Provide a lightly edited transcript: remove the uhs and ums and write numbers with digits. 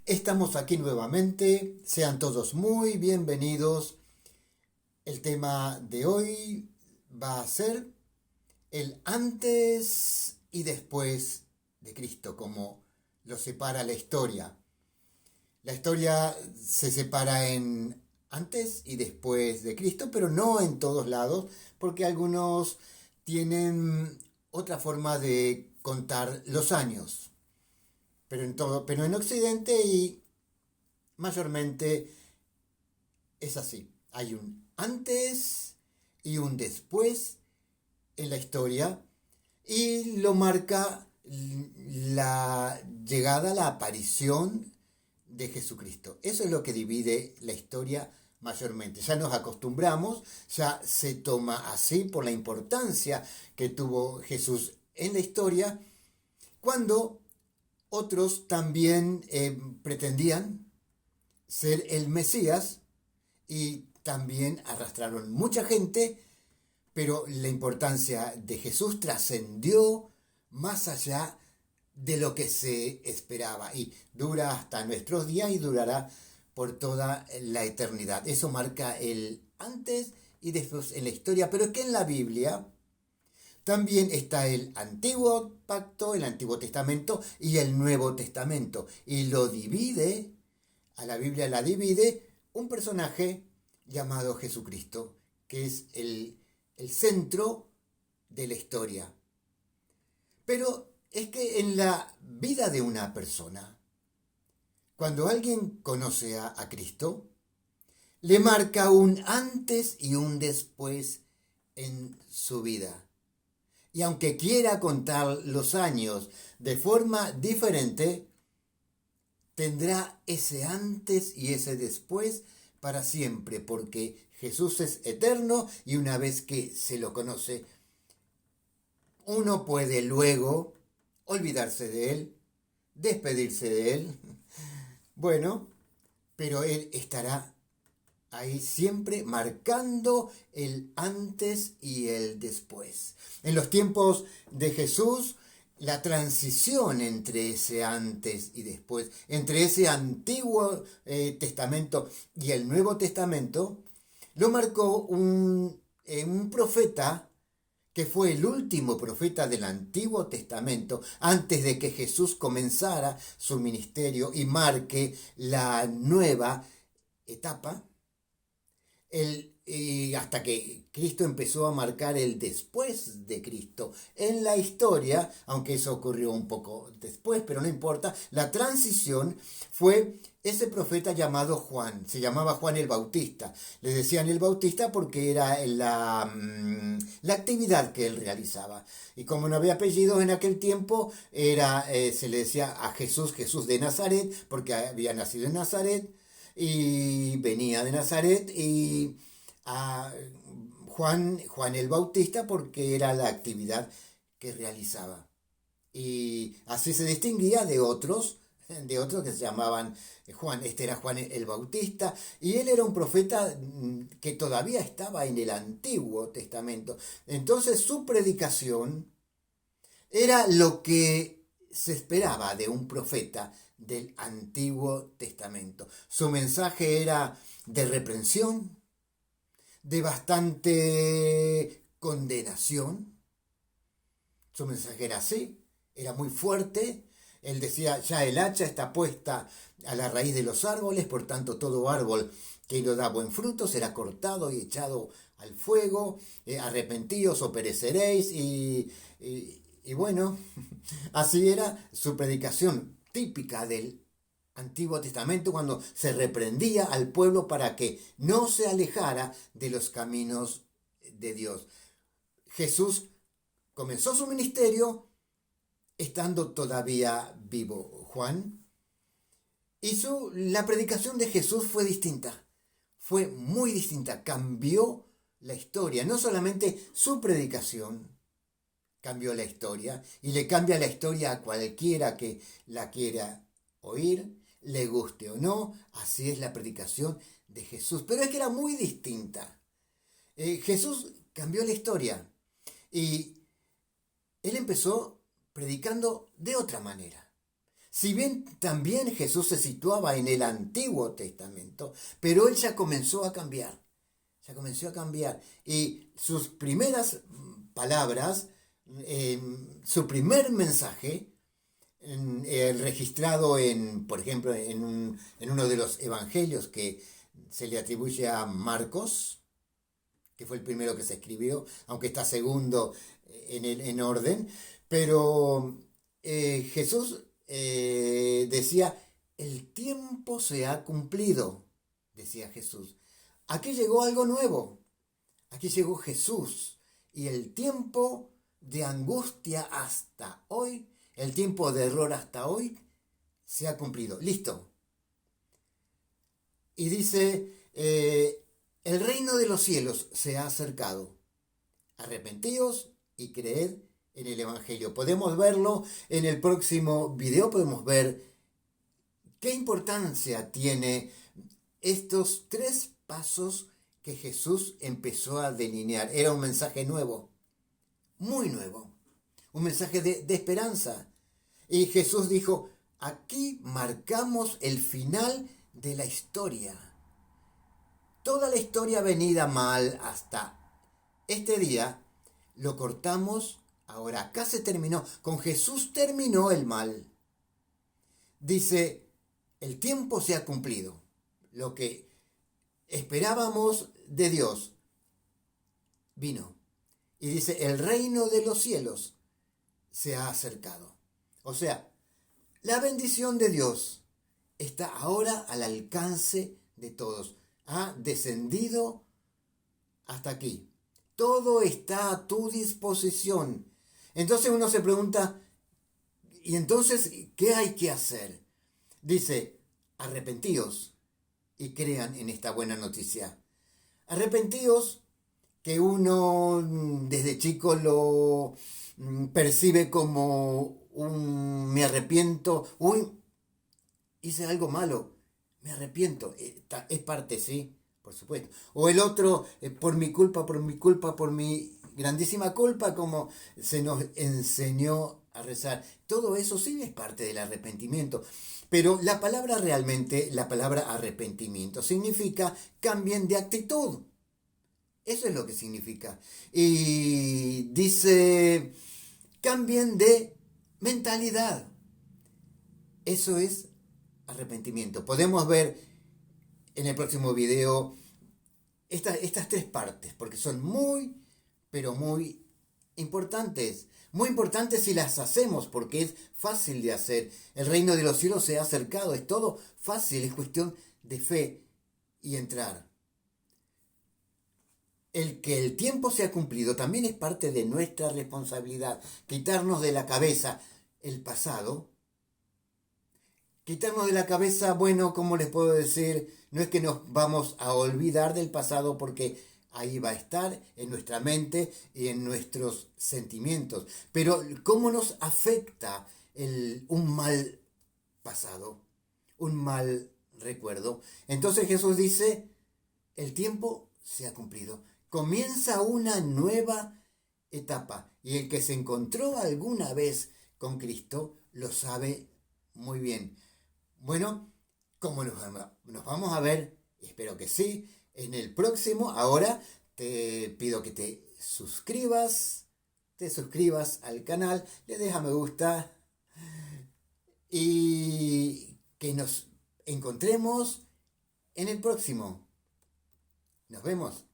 Estamos aquí nuevamente, sean todos muy bienvenidos. El tema de hoy va a ser el antes y después de Cristo, como lo separa la historia. La historia se separa en antes y después de Cristo, pero no en todos lados, porque algunos tienen otra forma de contar los años. Pero en Occidente y mayormente es así. Hay un antes y un después en la historia y lo marca la llegada, la aparición de Jesucristo. Eso es lo que divide la historia mayormente. Ya nos acostumbramos, ya se toma así por la importancia que tuvo Jesús en la historia, cuando otros también pretendían ser el Mesías y también arrastraron mucha gente, pero la importancia de Jesús trascendió más allá de lo que se esperaba y dura hasta nuestros días y durará por toda la eternidad. Eso marca el antes y después en la historia, pero es que en la Biblia también está el Antiguo Pacto, el Antiguo Testamento y el Nuevo Testamento. Y lo divide, a la Biblia la divide un personaje llamado Jesucristo, que es el centro de la historia. Pero es que en la vida de una persona, cuando alguien conoce a Cristo, le marca un antes y un después en su vida. Y aunque quiera contar los años de forma diferente, tendrá ese antes y ese después para siempre, porque Jesús es eterno y una vez que se lo conoce, uno puede luego olvidarse de él, despedirse de él. Bueno, pero él estará ahí siempre marcando el antes y el después. En los tiempos de Jesús, la transición entre ese antes y después, entre ese Antiguo Testamento y el Nuevo Testamento, lo marcó un profeta que fue el último profeta del Antiguo Testamento, antes de que Jesús comenzara su ministerio y marque la nueva etapa, y hasta que Cristo empezó a marcar el después de Cristo en la historia, aunque eso ocurrió un poco después, pero no importa, la transición fue ese profeta llamado Juan, se llamaba Juan el Bautista. Le decían el Bautista porque era la actividad que él realizaba. Y como no había apellidos en aquel tiempo, se le decía a Jesús, Jesús de Nazaret, porque había nacido en Nazaret y venía de Nazaret, y a Juan el Bautista porque era la actividad que realizaba. Y así se distinguía de otros que se llamaban Juan. Este era Juan el Bautista y él era un profeta que todavía estaba en el Antiguo Testamento. Entonces su predicación era lo que se esperaba de un profeta del Antiguo Testamento. Su mensaje era de reprensión, de bastante condenación. Su mensaje era así, era muy fuerte. Él decía, ya el hacha está puesta a la raíz de los árboles, por tanto todo árbol que no da buen fruto será cortado y echado al fuego. Arrepentíos o pereceréis. Y bueno, así era su predicación típica del Antiguo Testamento, cuando se reprendía al pueblo para que no se alejara de los caminos de Dios. Jesús comenzó su ministerio estando todavía vivo Juan, y la predicación de Jesús fue distinta, fue muy distinta, cambió la historia, no solamente su predicación cambió la historia, y le cambia la historia a cualquiera que la quiera oír, le guste o no, así es la predicación de Jesús, pero es que era muy distinta. Jesús cambió la historia y él empezó predicando de otra manera. Si bien también Jesús se situaba en el Antiguo Testamento, pero él ya comenzó a cambiar, ya comenzó a cambiar. Y sus primeras palabras, su primer mensaje, registrado por ejemplo, en uno de los evangelios que se le atribuye a Marcos, que fue el primero que se escribió, aunque está segundo en orden, pero Jesús decía, el tiempo se ha cumplido, decía Jesús. Aquí llegó algo nuevo, aquí llegó Jesús, y el tiempo de angustia hasta hoy, el tiempo de error hasta hoy, se ha cumplido. Listo. Y dice, el reino de los cielos se ha acercado. Arrepentíos y creed en el Evangelio. Podemos verlo en el próximo video, podemos ver qué importancia tiene estos 3 pasos que Jesús empezó a delinear. Era un mensaje nuevo, muy nuevo, un mensaje de esperanza. Y Jesús dijo, aquí marcamos el final de la historia. Toda la historia venida mal hasta este día, lo cortamos. Ahora acá se terminó. Con Jesús terminó el mal. Dice, el tiempo se ha cumplido. Lo que esperábamos de Dios vino. Y dice, el reino de los cielos se ha acercado. O sea, la bendición de Dios está ahora al alcance de todos. Ha descendido hasta aquí. Todo está a tu disposición. Entonces uno se pregunta, ¿y entonces qué hay que hacer? Dice, arrepentíos y crean en esta buena noticia. Arrepentíos, que uno desde chico lo percibe como un me arrepiento, uy, hice algo malo, me arrepiento, es parte, sí, por supuesto. O el otro, por mi culpa, por mi grandísima culpa, como se nos enseñó a rezar. Todo eso sí es parte del arrepentimiento. Pero la palabra realmente, la palabra arrepentimiento, significa cambien de actitud. Eso es lo que significa. Y dice, cambien de mentalidad. Eso es arrepentimiento. Podemos ver en el próximo video estas 3 partes, porque son muy, pero muy importantes. Muy importantes si las hacemos, porque es fácil de hacer. El reino de los cielos se ha acercado, es todo fácil, es cuestión de fe y entrar. El que el tiempo se ha cumplido también es parte de nuestra responsabilidad. Quitarnos de la cabeza el pasado. Quitarnos de la cabeza, bueno, ¿cómo les puedo decir? No es que nos vamos a olvidar del pasado, porque ahí va a estar en nuestra mente y en nuestros sentimientos. Pero ¿cómo nos afecta un mal pasado? Un mal recuerdo. Entonces Jesús dice, el tiempo se ha cumplido. Comienza una nueva etapa. Y el que se encontró alguna vez con Cristo lo sabe muy bien. Bueno, como nos vamos a ver, espero que sí, en el próximo. Ahora te pido que te suscribas al canal, le dejas me gusta y que nos encontremos en el próximo. Nos vemos.